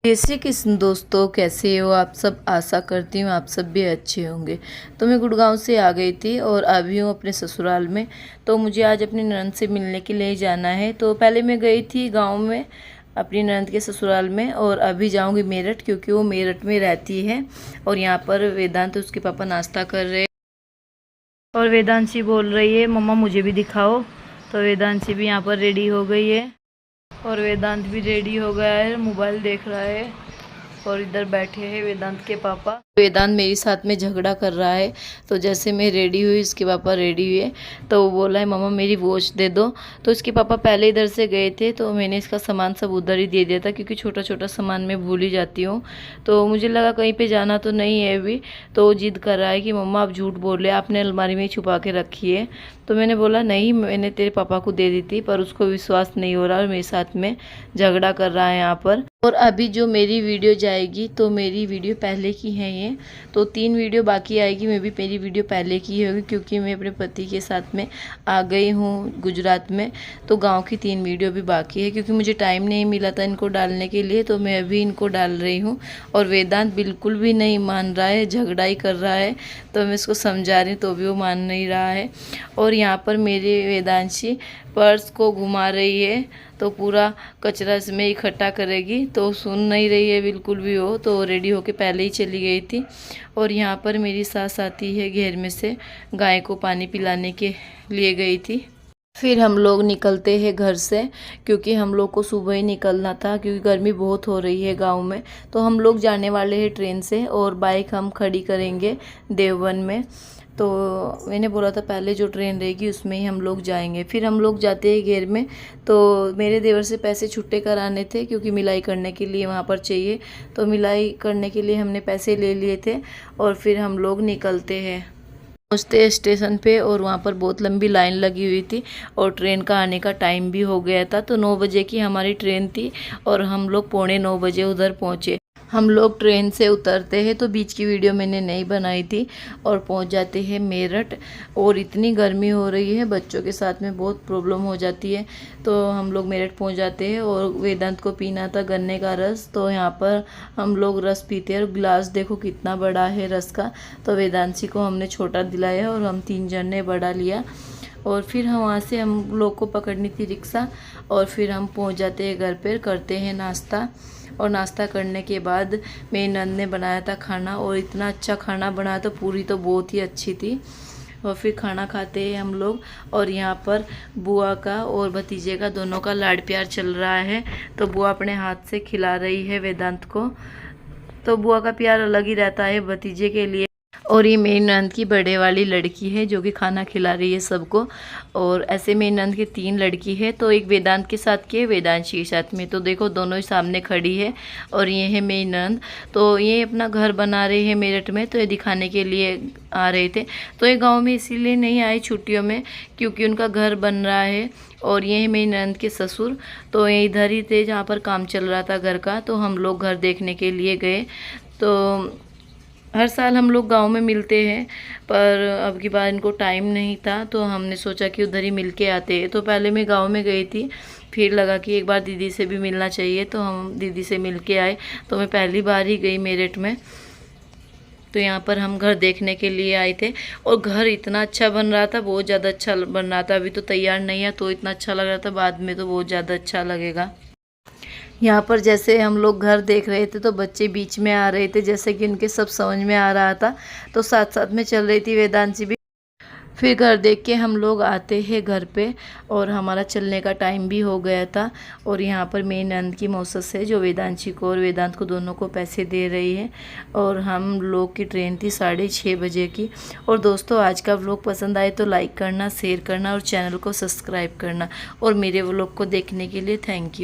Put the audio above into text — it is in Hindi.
जय श्री कृष्ण दोस्तों, कैसे हो आप सब। आशा करती हूँ आप सब भी अच्छे होंगे। तो मैं गुड़गांव से आ गई थी और अभी हूँ अपने ससुराल में। तो मुझे आज अपनी ननद से मिलने के लिए जाना है। तो पहले मैं गई थी गांव में अपनी ननद के ससुराल में, और अभी जाऊंगी मेरठ, क्योंकि वो मेरठ में रहती है। और यहाँ पर वेदांत उसके पापा नाश्ता कर रहे हैं और वेदांशी बोल रही है मम्मा मुझे भी दिखाओ। तो वेदांशी भी यहाँ पर रेडी हो गई है और वेदांत भी रेडी हो गया है, मोबाइल देख रहा है। और इधर बैठे हैं वेदांत के पापा। वेदांत मेरे साथ में झगड़ा कर रहा है। तो जैसे मैं रेडी हुई, इसके पापा रेडी हुए, तो वो बोला है मम्मा मेरी वॉच दे दो। तो इसके पापा पहले इधर से गए थे, तो मैंने इसका सामान सब उधर ही दे दिया था, क्योंकि छोटा छोटा सामान मैं भूल ही जाती हूँ। तो मुझे लगा कहीं पे जाना तो नहीं है अभी। तो वो जिद कर रहा है कि मम्मा आप झूठ बोल रहे, आपने अलमारी में ही छुपा के रखी है। तो मैंने बोला नहीं, मैंने तेरे पापा को दे दी थी, पर उसको विश्वास नहीं हो रहा और मेरे साथ में झगड़ा कर रहा है यहाँ पर। और अभी जो मेरी वीडियो जाएगी, तो मेरी वीडियो पहले की है ये, तो 3 वीडियो बाकी आएगी। मैं भी मेरी वीडियो पहले की होगी, क्योंकि मैं अपने पति के साथ में आ गई हूँ गुजरात में। तो गांव की 3 वीडियो भी बाकी है, क्योंकि मुझे टाइम नहीं मिला था इनको डालने के लिए। तो मैं अभी इनको डाल रही हूँ। और वेदांत बिल्कुल भी नहीं मान रहा है, झगड़ा ही कर रहा है। तो मैं इसको समझा रही हूँ तो भी वो मान नहीं रहा है। और यहाँ पर मेरी वेदांशी पर्स को घुमा रही है, तो पूरा कचरा इसमें इकट्ठा करेगी। तो सुन नहीं रही है बिल्कुल भी वो, तो रेडी होके पहले ही चली गई थी। और यहाँ पर मेरी सास आती है घेर में से, गाय को पानी पिलाने के लिए गई थी। फिर हम लोग निकलते हैं घर से, क्योंकि हम लोग को सुबह ही निकलना था, क्योंकि गर्मी बहुत हो रही है गांव में। तो हम लोग जाने वाले हैं ट्रेन से, और बाइक हम खड़ी करेंगे देवबन में। तो मैंने बोला था पहले जो ट्रेन रहेगी उसमें ही हम लोग जाएंगे। फिर हम लोग जाते हैं घेर में। तो मेरे देवर से पैसे छुट्टे कराने थे, क्योंकि मिलाई करने के लिए वहाँ पर चाहिए। तो मिलाई करने के लिए हमने पैसे ले लिए थे, और फिर हम लोग निकलते हैं। पहुँचते स्टेशन पे, और वहाँ पर बहुत लंबी लाइन लगी हुई थी, और ट्रेन का आने का टाइम भी हो गया था। तो 9 बजे की हमारी ट्रेन थी, और हम लोग 8:45 बजे उधर पहुँचे। हम लोग ट्रेन से उतरते हैं, तो बीच की वीडियो मैंने नहीं बनाई थी, और पहुंच जाते हैं मेरठ। और इतनी गर्मी हो रही है, बच्चों के साथ में बहुत प्रॉब्लम हो जाती है। तो हम लोग मेरठ पहुंच जाते हैं, और वेदांत को पीना था गन्ने का रस। तो यहाँ पर हम लोग रस पीते हैं, और गिलास देखो कितना बड़ा है रस का। तो वेदांशी को हमने छोटा दिलाया, और हम 3 जन ने बड़ा लिया। और फिर हम वहाँ से हम लोग को पकड़नी थी रिक्शा, और फिर हम पहुँच जाते हैं घर पर, करते हैं नाश्ता। और नाश्ता करने के बाद मेरी नंद ने बनाया था खाना, और इतना अच्छा खाना बनाया था, पूरी तो बहुत ही अच्छी थी। और फिर खाना खाते हैं हम लोग। और यहाँ पर बुआ का और भतीजे का दोनों का लाड प्यार चल रहा है। तो बुआ अपने हाथ से खिला रही है वेदांत को। तो बुआ का प्यार अलग ही रहता है भतीजे के लिए। और ये मेरी नंद की बड़े वाली लड़की है, जो कि खाना खिला रही है सबको। और ऐसे मेरी नंद की 3 लड़की है, तो एक वेदांत के साथ की है, वेदांशी के साथ में। तो देखो दोनों ही सामने खड़ी है। और ये है मेरी नंद। तो ये अपना घर बना रहे हैं मेरठ में, तो ये दिखाने के लिए आ रहे थे। तो ये गाँव में इसीलिए नहीं आए छुट्टियों में, क्योंकि उनका घर बन रहा है। और ये है मेरी नंद के ससुर। तो ये इधर ही थे जहाँ पर काम चल रहा था घर का। तो हम लोग घर देखने के लिए गए। तो हर साल हम लोग गांव में मिलते हैं, पर अब की बार इनको टाइम नहीं था, तो हमने सोचा कि उधर ही मिल के आते हैं। तो पहले मैं गांव में गई थी, फिर लगा कि एक बार दीदी से भी मिलना चाहिए, तो हम दीदी से मिल के आए। तो मैं पहली बार ही गई मेरठ में। तो यहाँ पर हम घर देखने के लिए आए थे, और घर इतना अच्छा बन रहा था, बहुत ज़्यादा अच्छा बन रहा था। अभी तो तैयार नहीं है, तो इतना अच्छा लग रहा था, बाद में तो बहुत ज़्यादा अच्छा लगेगा। यहाँ पर जैसे हम लोग घर देख रहे थे, तो बच्चे बीच में आ रहे थे, जैसे कि उनके सब समझ में आ रहा था। तो साथ साथ में चल रही थी वेदांशी भी। फिर घर देख के हम लोग आते हैं घर पे, और हमारा चलने का टाइम भी हो गया था। और यहाँ पर मेरी नंद की मौसस है, जो वेदांशी को और वेदांत को दोनों को पैसे दे रही है। और हम लोग की ट्रेन थी 6:30 बजे की। और दोस्तों, आज का व्लॉग पसंद आए तो लाइक करना, शेयर करना, और चैनल को सब्सक्राइब करना। और मेरे व्लॉग को देखने के लिए थैंक यू।